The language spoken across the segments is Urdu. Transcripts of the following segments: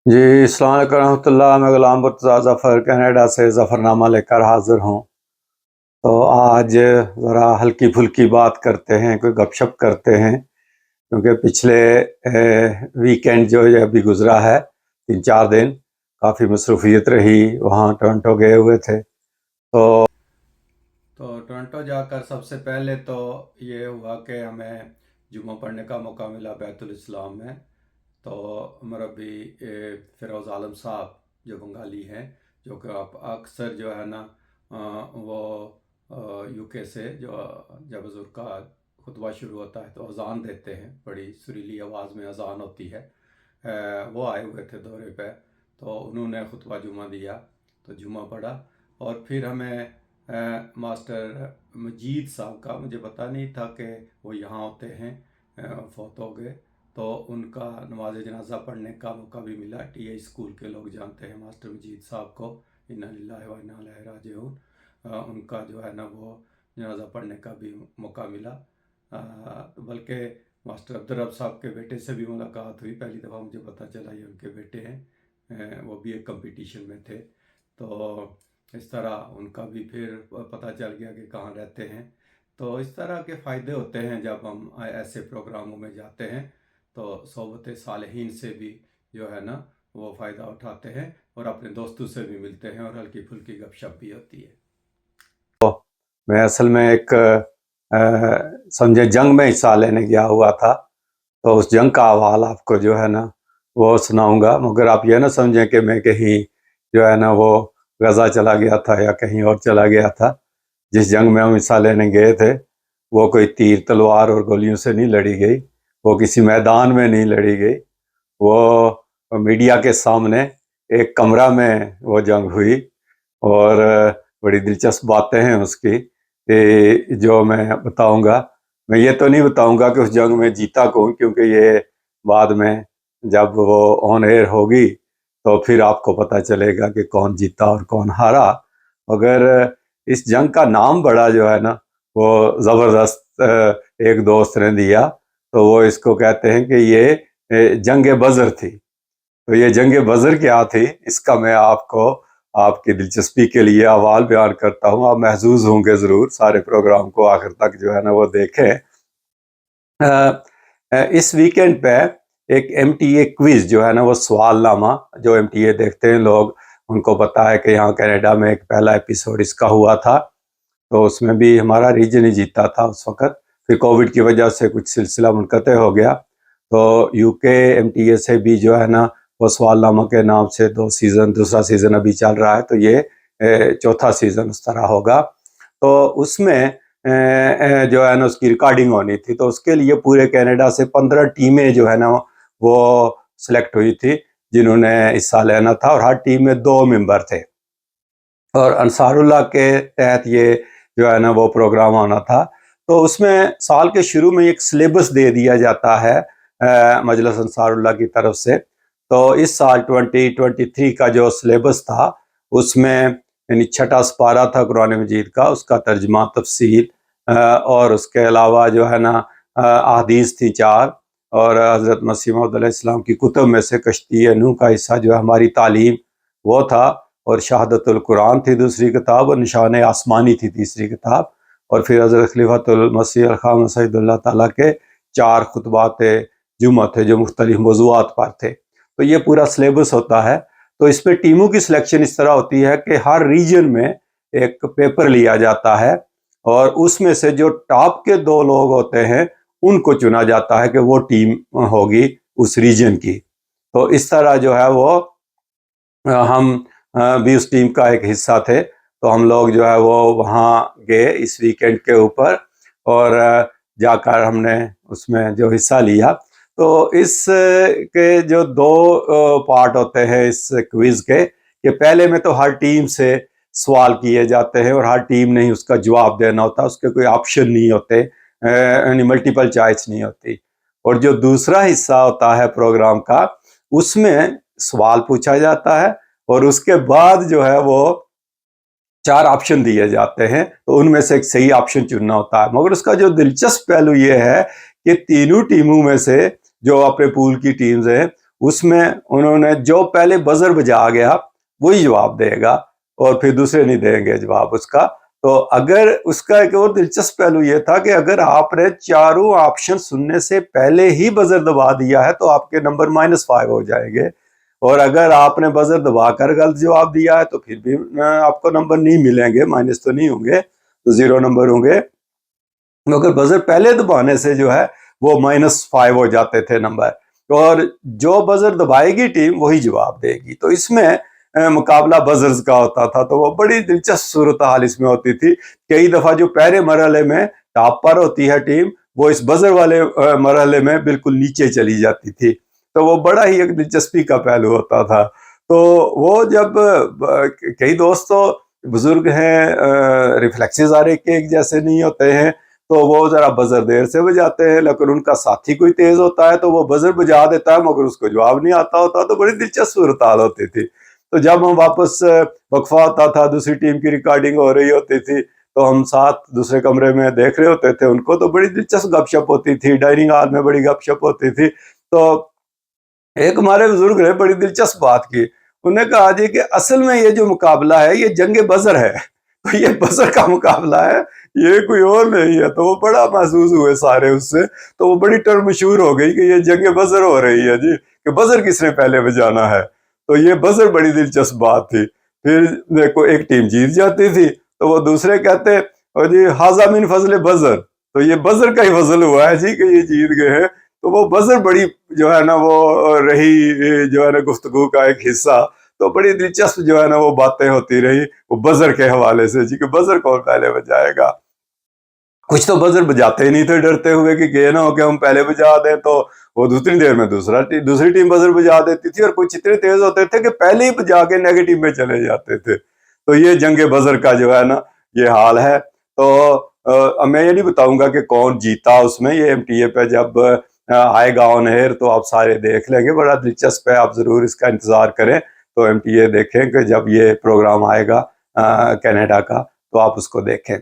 جی السلام علیکم ورحمۃ اللہ، میں غلام مرتضیٰ ظفر کینیڈا سے ظفرنامہ لے کر حاضر ہوں۔ تو آج ذرا ہلکی پھلکی بات کرتے ہیں، کوئی گپ شپ کرتے ہیں، کیونکہ پچھلے ویکینڈ جو ہے ابھی گزرا ہے 3-4 دن کافی مصروفیت رہی، وہاں ٹورنٹو گئے ہوئے تھے۔ تو ٹورنٹو جا کر سب سے پہلے تو یہ ہوا کہ ہمیں جمعہ پڑھنے کا موقع ملا بیت الاسلام میں۔ تو مربی فیروز عالم صاحب جو بنگالی ہیں، جو کہ آپ اکثر جو ہے نا وہ یو کے سے جب حضور کا خطبہ شروع ہوتا ہے تو اذان دیتے ہیں، بڑی سریلی آواز میں اذان ہوتی ہے۔ وہ آئے ہوئے تھے دورے پہ، تو انہوں نے خطبہ جمعہ دیا، تو جمعہ پڑھا۔ اور پھر ہمیں ماسٹر مجید صاحب کا، مجھے پتہ نہیں تھا کہ وہ یہاں ہوتے ہیں، فوت ہو گئے، تو ان کا نماز جنازہ پڑھنے کا موقع بھی ملا۔ ٹی آئی اسکول کے لوگ جانتے ہیں ماسٹر مجید صاحب کو، انا للہ و انا الیہ راجعون۔ ان کا جو ہے نا وہ جنازہ پڑھنے کا بھی موقع ملا۔ بلکہ ماسٹر عبدالرب صاحب کے بیٹے سے بھی ملاقات ہوئی، پہلی دفعہ مجھے پتہ چلا یہ ان کے بیٹے ہیں، وہ بھی ایک کمپٹیشن میں تھے۔ تو اس طرح ان کا بھی پھر پتہ چل گیا کہ کہاں رہتے ہیں۔ تو اس طرح کے فائدے ہوتے ہیں جب ہم ایسے پروگراموں میں جاتے ہیں، تو صحبت صالحین سے بھی جو ہے نا وہ فائدہ اٹھاتے ہیں، اور اپنے دوستوں سے بھی ملتے ہیں، اور ہلکی پھلکی گپ شپ بھی ہوتی ہے۔ میں اصل میں ایک سمجھے جنگ میں حصہ لینے گیا ہوا تھا، تو اس جنگ کا حوال آپ کو جو ہے نا وہ سناؤں گا، مگر آپ یہ نہ سمجھیں کہ میں کہیں جو ہے نا وہ غزہ چلا گیا تھا یا کہیں اور چلا گیا تھا۔ جس جنگ میں ہم حصہ لینے گئے تھے وہ کوئی تیر تلوار اور گولیوں سے نہیں لڑی گئی، وہ کسی میدان میں نہیں لڑی گئی، وہ میڈیا کے سامنے ایک کمرہ میں وہ جنگ ہوئی۔ اور بڑی دلچسپ باتیں ہیں اس کی کہ جو میں بتاؤں گا۔ میں یہ تو نہیں بتاؤں گا کہ اس جنگ میں جیتا کون، کیونکہ یہ بعد میں جب وہ آن ایئر ہوگی تو پھر آپ کو پتہ چلے گا کہ کون جیتا اور کون ہارا۔ مگر اس جنگ کا نام بڑا جو ہے نا وہ زبردست ایک دوست نے دیا، تو وہ اس کو کہتے ہیں کہ یہ جنگ بدر تھی۔ تو یہ جنگ بدر کیا تھی، اس کا میں آپ کو آپ کی دلچسپی کے لیے احوال بیان کرتا ہوں۔ آپ محظوظ ہوں گے ضرور، سارے پروگرام کو آخر تک جو ہے نا وہ دیکھیں۔ اس ویکینڈ پہ ایک ایم ٹی اے کوئز جو ہے نا وہ سوال نامہ، جو ایم ٹی اے دیکھتے ہیں لوگ ان کو پتا ہے کہ یہاں کینیڈا میں ایک پہلا ایپیسوڈ اس کا ہوا تھا، تو اس میں بھی ہمارا ریجن ہی جیتا تھا اس وقت۔ پھر کووڈ کی وجہ سے کچھ سلسلہ منقطع ہو گیا، تو یو کے ایم ٹی اے سے بھی جو ہے نا وہ سوال نامہ کے نام سے دوسرا سیزن ابھی چل رہا ہے، تو یہ چوتھا سیزن اس طرح ہوگا۔ تو اس میں جو ہے نا اس کی ریکارڈنگ ہونی تھی، تو اس کے لیے پورے کینیڈا سے 15 ٹیمیں جو ہے نا وہ سلیکٹ ہوئی تھی جنہوں نے حصہ لینا تھا، اور ہر ٹیم میں 2 ممبر تھے، اور انصار اللہ کے تحت یہ جو ہے نا وہ پروگرام آنا تھا۔ تو اس میں سال کے شروع میں ایک سلیبس دے دیا جاتا ہے مجلس انصار اللہ کی طرف سے۔ تو اس سال 2023 کا جو سلیبس تھا اس میں یعنی 6واں سپارہ تھا قرآن مجید کا، اس کا ترجمہ، تفسیر، اور اس کے علاوہ جو ہے نا احادیث تھی 4، اور حضرت مسیح موعود علیہ السلام کی کتب میں سے کشتی نوح کا حصہ جو ہے ہماری تعلیم وہ تھا، اور شہادت القرآن تھی دوسری کتاب، اور نشان آسمانی تھی تیسری کتاب، اور پھر حضرت خلیفۃ المسیح الخام سید اللہ تعالیٰ کے 4 خطبات جمعہ تھے جو مختلف موضوعات پر تھے۔ تو یہ پورا سلیبس ہوتا ہے۔ تو اس میں ٹیموں کی سلیکشن اس طرح ہوتی ہے کہ ہر ریجن میں ایک پیپر لیا جاتا ہے، اور اس میں سے جو ٹاپ کے 2 لوگ ہوتے ہیں ان کو چنا جاتا ہے کہ وہ ٹیم ہوگی اس ریجن کی۔ تو اس طرح جو ہے وہ ہم بھی اس ٹیم کا ایک حصہ تھے، تو ہم لوگ جو ہے وہ وہاں گئے اس ویکینڈ کے اوپر، اور جا کر ہم نے اس میں جو حصہ لیا۔ تو اس کے جو 2 پارٹ ہوتے ہیں اس کوئز کے، کہ پہلے میں تو ہر ٹیم سے سوال کیے جاتے ہیں، اور ہر ٹیم نے ہی اس کا جواب دینا ہوتا ہے، اس کے کوئی آپشن نہیں ہوتے، یعنی ملٹیپل چوائس نہیں ہوتی۔ اور جو دوسرا حصہ ہوتا ہے پروگرام کا، اس میں سوال پوچھا جاتا ہے، اور اس کے بعد جو ہے وہ 4 آپشن دیے جاتے ہیں، تو ان میں سے ایک صحیح آپشن چننا ہوتا ہے۔ مگر اس کا جو دلچسپ پہلو یہ ہے کہ تینوں ٹیموں میں سے جو اپنے پول کی ٹیمز ہیں اس میں انہوں نے جو پہلے بزر بجا گیا وہی جواب دے گا اور پھر دوسرے نہیں دیں گے جواب اس کا. تو اگر اس کا ایک اور دلچسپ پہلو یہ تھا کہ اگر آپ نے چاروں آپشن سننے سے پہلے ہی بزر دبا دیا ہے تو آپ کے نمبر -5 ہو جائیں گے, اور اگر آپ نے بزر دبا کر غلط جواب دیا ہے تو پھر بھی آپ کو نمبر نہیں ملیں گے, مائنس تو نہیں ہوں گے, تو 0 نمبر ہوں گے. مگر بزر پہلے دبانے سے جو ہے وہ -5 ہو جاتے تھے نمبر, اور جو بزر دبائے گی ٹیم وہی جواب دے گی. تو اس میں مقابلہ بزرز کا ہوتا تھا, تو وہ بڑی دلچسپ صورتحال اس میں ہوتی تھی. کئی دفعہ جو پہلے مرحلے میں ٹاپ پر ہوتی ہے ٹیم, وہ اس بزر والے مرحلے میں بالکل نیچے چلی جاتی تھی. تو وہ بڑا ہی ایک دلچسپی کا پہلو ہوتا تھا. تو وہ جب کئی دوست تو بزرگ ہیں, ریفلیکسز آ رہے کہ ایک جیسے نہیں ہوتے ہیں, تو وہ ذرا بزر دیر سے بجاتے ہیں, لیکن ان کا ساتھی کوئی تیز ہوتا ہے تو وہ بزر بجا دیتا ہے مگر اس کو جواب نہیں آتا ہوتا. تو بڑی دلچسپ صورتحال ہوتی تھی. تو جب ہم واپس وقفہ ہوتا تھا, دوسری ٹیم کی ریکارڈنگ ہو رہی ہوتی تھی, تو ہم ساتھ دوسرے کمرے میں دیکھ رہے ہوتے تھے ان کو, تو بڑی دلچسپ گپ شپ ہوتی تھی. ڈائننگ ہال میں بڑی گپ شپ ہوتی تھی. تو ایک ہمارے بزرگ نے بڑی دلچسپ بات کی, انہوں نے کہا جی کہ اصل میں یہ جو مقابلہ ہے یہ جنگ بزر ہے, تو یہ بزر کا مقابلہ ہے, یہ کوئی اور نہیں ہے. تو وہ بڑا محظوظ ہوئے سارے اس سے. تو وہ بڑی ٹرم مشہور ہو گئی کہ یہ جنگ بزر ہو رہی ہے جی, کہ بزر کس نے پہلے بجانا ہے. تو یہ بزر بڑی دلچسپ بات تھی. پھر دیکھو ایک ٹیم جیت جاتی تھی تو وہ دوسرے کہتے اور جی ھذا من فضل بزر, تو یہ بزر کا ہی فضل ہوا ہے جی کہ یہ جیت گئے ہیں. تو وہ بزر بڑی جو ہے نا وہ رہی جو ہے نا گفتگو کا ایک حصہ. تو بڑی دلچسپ جو ہے نا وہ باتیں ہوتی رہی وہ بزر کے حوالے سے جی, کہ بزر کون پہلے بجائے گا. کچھ تو بزر بجاتے ہی نہیں تھے ڈرتے ہوئے کہ یہ نہ ہو کہ ہم پہلے بجا دیں تو وہ دوسری دیر میں دوسری ٹیم بزر بجا دیتی تھی, اور کچھ اتنے تیز ہوتے تھے کہ پہلے ہی بجا کے نیگیٹو میں چلے جاتے تھے. تو یہ جنگ بزر کا جو ہے نا یہ حال ہے. تو میں یہ نہیں بتاؤں گا کہ کون جیتا اس میں, یہ MTA پہ جب آئے گا آن ایئر تو آپ سارے دیکھ لیں گے, بڑا دلچسپ ہے. آپ ضرور اس کا انتظار کریں, تو MTA دیکھیں کہ جب یہ پروگرام آئے گا کینیڈا کا تو آپ اس کو دیکھیں.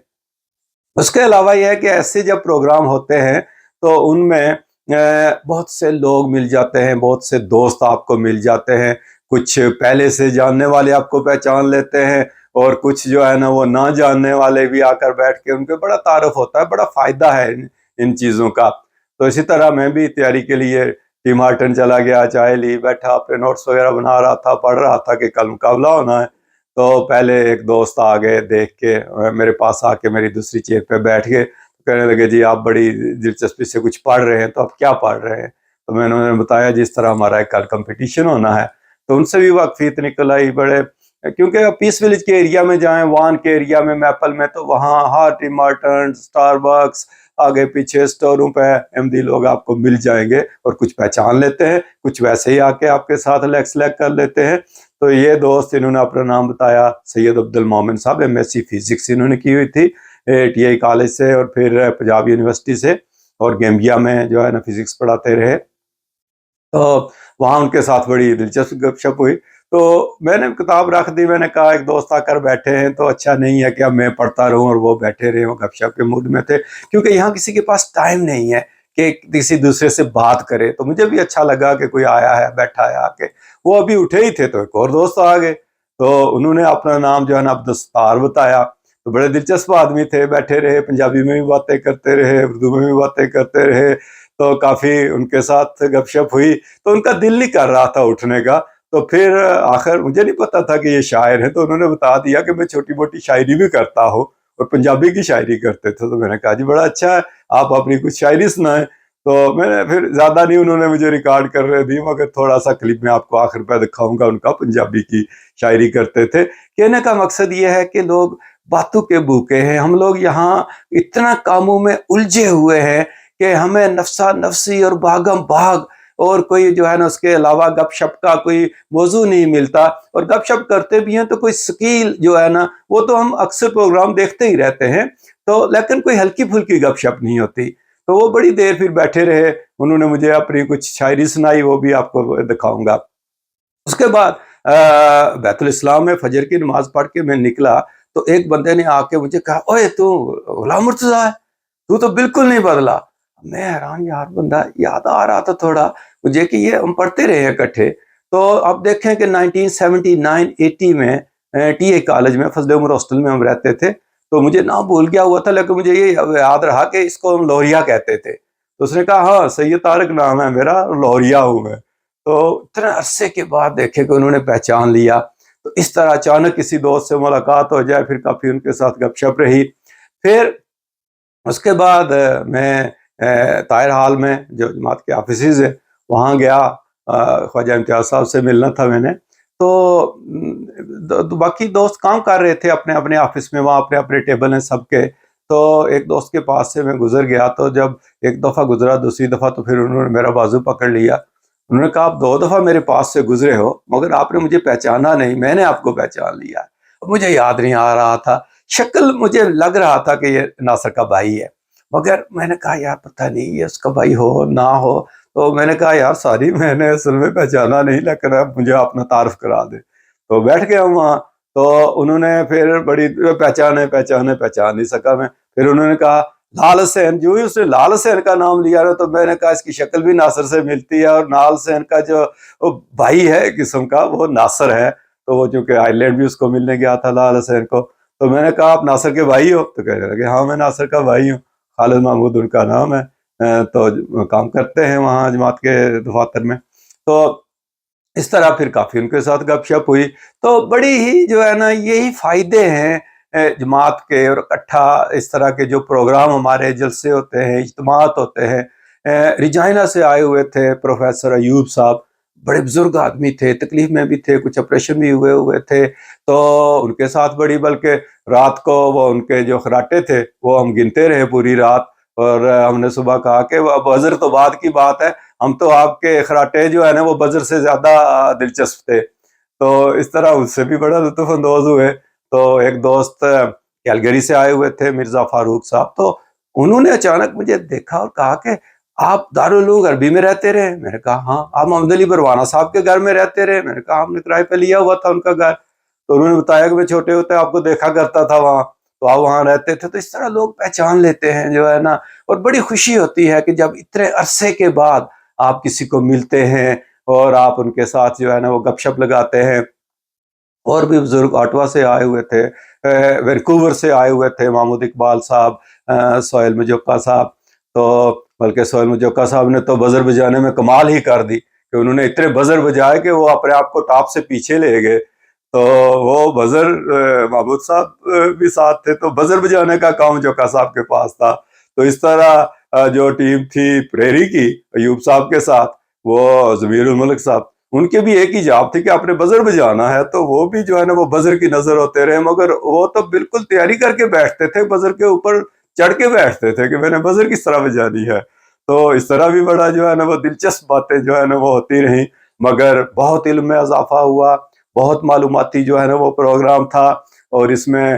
اس کے علاوہ یہ ہے کہ ایسے جب پروگرام ہوتے ہیں تو ان میں بہت سے لوگ مل جاتے ہیں, بہت سے دوست آپ کو مل جاتے ہیں. کچھ پہلے سے جاننے والے آپ کو پہچان لیتے ہیں, اور کچھ جو ہے نا وہ نہ جاننے والے بھی آ کر بیٹھ کے ان پہ بڑا تعارف ہوتا ہے. بڑا فائدہ ہے ان چیزوں کا. تو اسی طرح میں بھی تیاری کے لیے ٹیم ہارٹن چلا گیا, چائے لی, بیٹھا اپنے نوٹس وغیرہ بنا رہا تھا, پڑھ رہا تھا کہ کل مقابلہ ہونا ہے. تو پہلے ایک دوست آ گئے, دیکھ کے میرے پاس آ کے میری دوسری چیئر پہ بیٹھ گئے, کہنے لگے جی آپ بڑی دلچسپی سے کچھ پڑھ رہے ہیں, تو آپ کیا پڑھ رہے ہیں. تو میں نے بتایا جس طرح ہمارا ایک کل کمپٹیشن ہونا ہے. تو ان سے بھی واقفیت نکل آئی بڑے, کیونکہ پیس ولیج کے ایریا میں جائیں, وان کے ایریا میں, میپل میں, تو وہاں ہر ٹیم ہارٹن, اسٹار بکس, آگے پیچھے سٹوروں پہ MD لوگ آپ کو مل جائیں گے, اور کچھ پہچان لیتے ہیں, کچھ ویسے ہی آ کے آپ کے ساتھ سلیکٹ کر لیتے ہیں. تو یہ دوست انہوں نے اپنا نام بتایا, سید عبد المومن صاحب, MSc فزکس انہوں نے کی ہوئی تھی TI کالج سے, اور پھر پنجاب یونیورسٹی سے, اور گیمبیا میں جو ہے نا فزکس پڑھاتے رہے. تو وہاں ان کے ساتھ بڑی دلچسپ گپ شپ ہوئی. تو میں نے کتاب رکھ دی, میں نے کہا ایک دوست آ کر بیٹھے ہیں تو اچھا نہیں ہے کہ اب میں پڑھتا رہوں اور وہ بیٹھے رہے, وہ گپ شپ کے موڈ میں تھے, کیونکہ یہاں کسی کے پاس ٹائم نہیں ہے کہ کسی دوسرے سے بات کرے. تو مجھے بھی اچھا لگا کہ کوئی آیا ہے, بیٹھا ہے آ کے. وہ ابھی اٹھے ہی تھے تو ایک اور دوست آ گئے, تو انہوں نے اپنا نام جو ہے نا عبدالستار بتایا. تو بڑے دلچسپ آدمی تھے, بیٹھے رہے, پنجابی میں بھی باتیں کرتے رہے, اردو میں بھی باتیں کرتے رہے. تو کافی ان کے ساتھ گپ شپ ہوئی. تو ان کا دل نہیں کر رہا تھا اٹھنے کا. تو پھر آخر مجھے نہیں پتا تھا کہ یہ شاعر ہیں, تو انہوں نے بتا دیا کہ میں چھوٹی موٹی شاعری بھی کرتا ہوں, اور پنجابی کی شاعری کرتے تھے. تو میں نے کہا جی بڑا اچھا ہے, آپ اپنی کچھ شاعری سنائیں. تو میں نے پھر زیادہ نہیں انہوں نے مجھے ریکارڈ کر رہے دی, مگر تھوڑا سا کلپ میں آپ کو آخر پہ دکھاؤں گا. ان کا پنجابی کی شاعری کرتے تھے. کہنے کا مقصد یہ ہے کہ لوگ باتوں کے بھوکے ہیں. ہم لوگ یہاں اتنا کاموں میں الجھے ہوئے ہیں کہ ہمیں نفسا نفسی اور بھاگم بھاگ اور کوئی جو ہے نا اس کے علاوہ گپ شپ کا کوئی موضوع نہیں ملتا. اور گپ شپ کرتے بھی ہیں تو کوئی سکیل جو ہے نا وہ تو ہم اکثر پروگرام دیکھتے ہی رہتے ہیں, تو لیکن کوئی ہلکی پھلکی گپ شپ نہیں ہوتی. تو وہ بڑی دیر پھر بیٹھے رہے, انہوں نے مجھے اپنی کچھ شاعری سنائی, وہ بھی آپ کو دکھاؤں گا. اس کے بعد بیت الاسلام میں فجر کی نماز پڑھ کے میں نکلا, تو ایک بندے نے آ کے مجھے کہا اوے تو غلام مرتضیٰ ہے, تو بالکل نہیں بدلا. میں حیران یار بندہ یاد آ رہا تھا تھوڑا مجھے کہ یہ ہم پڑھتے رہے اکٹھے. تو اب دیکھیں کہ 1979-80 میں ٹی اے کالج میں فضل عمر ہاسٹل میں ہم رہتے تھے. تو مجھے نام بھول گیا ہوا تھا لیکن مجھے یہ یاد رہا کہ اس کو ہم لوریا کہتے تھے. تو اس نے کہا ہاں سید طارق نام ہے میرا, لوریا ہوں میں. تو اتنے عرصے کے بعد دیکھے کہ انہوں نے پہچان لیا. تو اس طرح اچانک کسی دوست سے ملاقات ہو جائے, پھر کافی ان کے ساتھ گپ شپ رہی. پھر اس کے بعد میں طاہر ہال میں جو جماعت کے آفیسز ہیں وہاں گیا, خواجہ امتیاز صاحب سے ملنا تھا میں نے. تو باقی دوست کام کر رہے تھے اپنے اپنے آفس میں, وہاں اپنے اپنے ٹیبل ہیں سب کے. تو ایک دوست کے پاس سے میں گزر گیا, تو جب ایک دفعہ گزرا, دوسری دفعہ تو پھر انہوں نے میرا بازو پکڑ لیا. انہوں نے کہا آپ 2 دفعہ میرے پاس سے گزرے ہو مگر آپ نے مجھے پہچانا نہیں, میں نے آپ کو پہچان لیا. مجھے یاد نہیں آ رہا تھا, شکل مجھے لگ رہا تھا کہ یہ ناصر کا بھائی ہے, مگر میں نے کہا یار پتہ نہیں یہ اس کا بھائی ہو نہ ہو. تو میں نے کہا یار ساری میں نے اصل میں پہچانا نہیں, لیکن اب مجھے اپنا تعارف کرا دے. تو بیٹھ گیا وہاں. تو انہوں نے پھر بڑی پہچان نہیں سکا میں. پھر انہوں نے کہا لال حسین, جو ہی اس نے لال حسین کا نام لیا نا تو میں نے کہا اس کی شکل بھی ناصر سے ملتی ہے, اور لال حسین کا جو بھائی ہے قسم کا وہ ناصر ہے. تو وہ چونکہ آئرلینڈ بھی اس کو ملنے گیا تھا لال حسین کو. تو میں نے کہا آپ ناصر کے بھائی ہو؟ تو کہنے لگے ہاں میں ناصر کا بھائی ہوں, خالد محمود ان کا نام ہے, تو کام کرتے ہیں وہاں جماعت کے دفاتر میں. تو اس طرح پھر کافی ان کے ساتھ گپ شپ ہوئی. تو بڑی ہی جو ہے نا یہی فائدے ہیں جماعت کے, اور اکٹھا اس طرح کے جو پروگرام ہمارے جلسے ہوتے ہیں, اجتماعات ہوتے ہیں. رجائنا سے آئے ہوئے تھے پروفیسر ایوب صاحب, بڑے بزرگ آدمی تھے, تکلیف میں بھی تھے, کچھ آپریشن بھی ہوئے تھے. تو ان کے ساتھ بڑی, بلکہ رات کو وہ ان کے جو خراٹے تھے وہ ہم گنتے رہے پوری رات. اور ہم نے صبح کہا کہ اب بزر تو بعد کی بات ہے, ہم تو آپ کے خراٹے جو ہے نا وہ بزر سے زیادہ دلچسپ تھے. تو اس طرح اس سے بھی بڑا لطف اندوز ہوئے. تو ایک دوست کیلگری سے آئے ہوئے تھے مرزا فاروق صاحب, تو انہوں نے اچانک مجھے دیکھا اور کہا کہ آپ دارالعلوم غربی میں رہتے رہے؟ میں نے کہا ہاں. آپ محمد علی بروانہ صاحب کے گھر میں رہتے رہے؟ میں نے کہا ہم نے کرائے پہ لیا ہوا تھا ان کا گھر. تو انہوں نے بتایا کہ میں چھوٹے ہوتے آپ کو دیکھا کرتا تھا وہاں, تو آپ وہاں رہتے تھے. تو اس طرح لوگ پہچان لیتے ہیں جو ہے نا, اور بڑی خوشی ہوتی ہے کہ جب اتنے عرصے کے بعد آپ کسی کو ملتے ہیں اور آپ ان کے ساتھ جو ہے نا وہ گپ شپ لگاتے ہیں. اور بھی بزرگ آٹوا سے آئے ہوئے تھے, وینکوور سے آئے ہوئے تھے محمود اقبال صاحب, سہیل مجوکا صاحب. تو بلکہ سہیل مجوکا صاحب نے تو بزر بجانے میں کمال ہی کر دی کہ انہوں نے اتنے بزر بجائے کہ وہ اپنے آپ کو ٹاپ سے پیچھے لے گئے. تو وہ بزر محمود صاحب بھی ساتھ تھے, تو بزر بجانے کا کام جوکا صاحب کے پاس تھا. تو اس طرح جو ٹیم تھی پریری کی ایوب صاحب کے ساتھ, وہ ضمیر الملک صاحب, ان کے بھی ایک ہی جاب تھی کہ آپ نے بزر بجانا ہے. تو وہ بھی جو ہے نا وہ بزر کی نظر ہوتے رہے, مگر وہ تو بالکل تیاری کر کے بیٹھتے تھے, بزر کے اوپر چڑھ کے بیٹھتے تھے کہ میں نے بزر کس طرح بجانی ہے. تو اس طرح بھی بڑا جو ہے نا وہ دلچسپ باتیں جو ہے نا وہ ہوتی رہیں. مگر بہت علم میں اضافہ ہوا, بہت معلوماتی جو ہے نا وہ پروگرام تھا, اور اس میں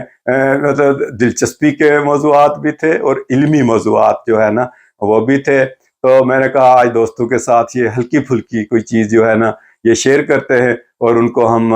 مطلب دلچسپی کے موضوعات بھی تھے اور علمی موضوعات جو ہے نا وہ بھی تھے. تو میں نے کہا آج دوستوں کے ساتھ یہ ہلکی پھلکی کوئی چیز جو ہے نا یہ شیئر کرتے ہیں, اور ان کو ہم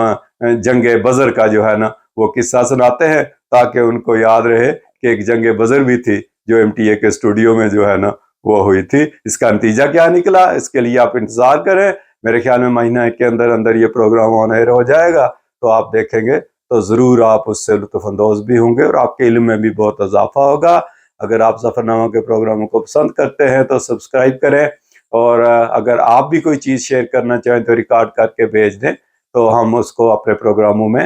جنگ بزر کا جو ہے نا وہ قصہ سناتے ہیں, تاکہ ان کو یاد رہے کہ ایک جنگ بزر بھی تھی جو ایم ٹی اے کے اسٹوڈیو میں جو ہے نا وہ ہوئی تھی. اس کا نتیجہ کیا نکلا اس کے لیے آپ انتظار کریں. میرے خیال میں مہینہ ایک کے اندر اندر یہ پروگرام آن ایئر ہو جائے گا, تو آپ دیکھیں گے تو ضرور آپ اس سے لطف اندوز بھی ہوں گے, اور آپ کے علم میں بھی بہت اضافہ ہوگا. اگر آپ ظفرنامہ کے پروگراموں کو پسند کرتے ہیں تو سبسکرائب کریں, اور اگر آپ بھی کوئی چیز شیئر کرنا چاہیں تو ریکارڈ کر کے بھیج دیں, تو ہم اس کو اپنے پروگراموں میں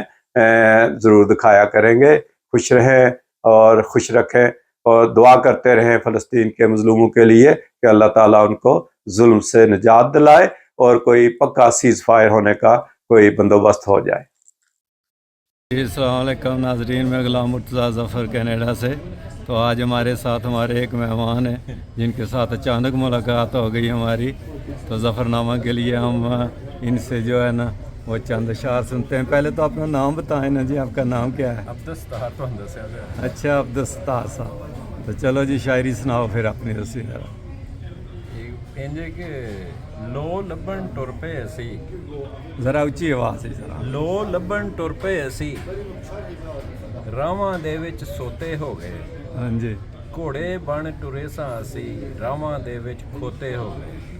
ضرور دکھایا کریں گے. خوش رہیں اور خوش رکھیں, اور دعا کرتے رہیں فلسطین کے مظلوموں کے لیے کہ اللہ تعالیٰ ان کو ظلم سے نجات دلائے اور کوئی پکا سیز فائر ہونے کا کوئی بندوبست ہو جائے. السلام علیکم ناظرین, میں غلام مرتضیٰ ظفر کینیڈا سے. تو آج ہمارے ساتھ ہمارے ایک مہمان ہیں جن کے ساتھ اچانک ملاقات ہو گئی ہماری. تو ظفرنامہ کے لیے ہم ان سے جو ہے نا وہ چند اشعار سنتے ہیں. پہلے تو اپنا نام بتائیں نا جی, آپ کا نام کیا ہے؟ عبدالستار تو اندر سے. اچھا عبدالستار صاحب, تو چلو جی شاعری سناؤ پھر اپنی رسی. کہ لو لبن ٹر پے اسی, ذرا اچھی آواز ہے ذرا. لو لبن ٹر پے اسی, راواں دے وچ سوتے ہو گئے. ہاں جی. ਘੋੜੇ ਬਣ ਟੁਰੇ ਸਾਂ ਅਸੀਂ ਰਾਵਾਂ ਦੇ ਵਿੱਚ ਖੋਤੇ ਹੋ ਗਏ।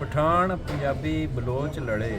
ਪਠਾਨ ਪੰਜਾਬੀ ਬਲੋਚ ਲੜੇ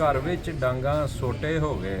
ਘਰ ਵਿੱਚ ਡਾਂਗਾਂ ਸੋਟੇ ਹੋ ਗਏ।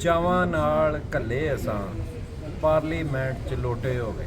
ਚਾਵਾਂ ਨਾਲ ਕੱਲੇ ਅਸਾਂ ਪਾਰਲੀਮੈਂਟ 'ਚ ਲੋਟੇ ਹੋ ਗਏ।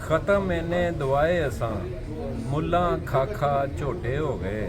ਖਤਮ ਇਹਨੇ ਦਵਾਏ ਅਸਾਂ ਮੁੱਲਾਂ ਖਾਖਾ ਝੋਟੇ ਹੋ ਗਏ।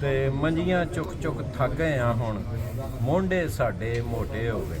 ਤੇ ਮੰਜੀਆਂ ਚੁੱਕ ਚੁੱਕ ਥੱਕ ਗਏ ਆ ਹੁਣ ਮੋਢੇ ਸਾਡੇ ਮੋਟੇ ਹੋ ਗਏ।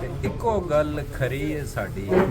ਤੇ ਇੱਕੋ ਗੱਲ ਖਰੀ ਏ ਸਾਡੀ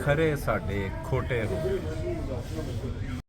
ਖਰੇ ਸਾਡੇ ਖੋਟੇ ਹੋ ਗਏ।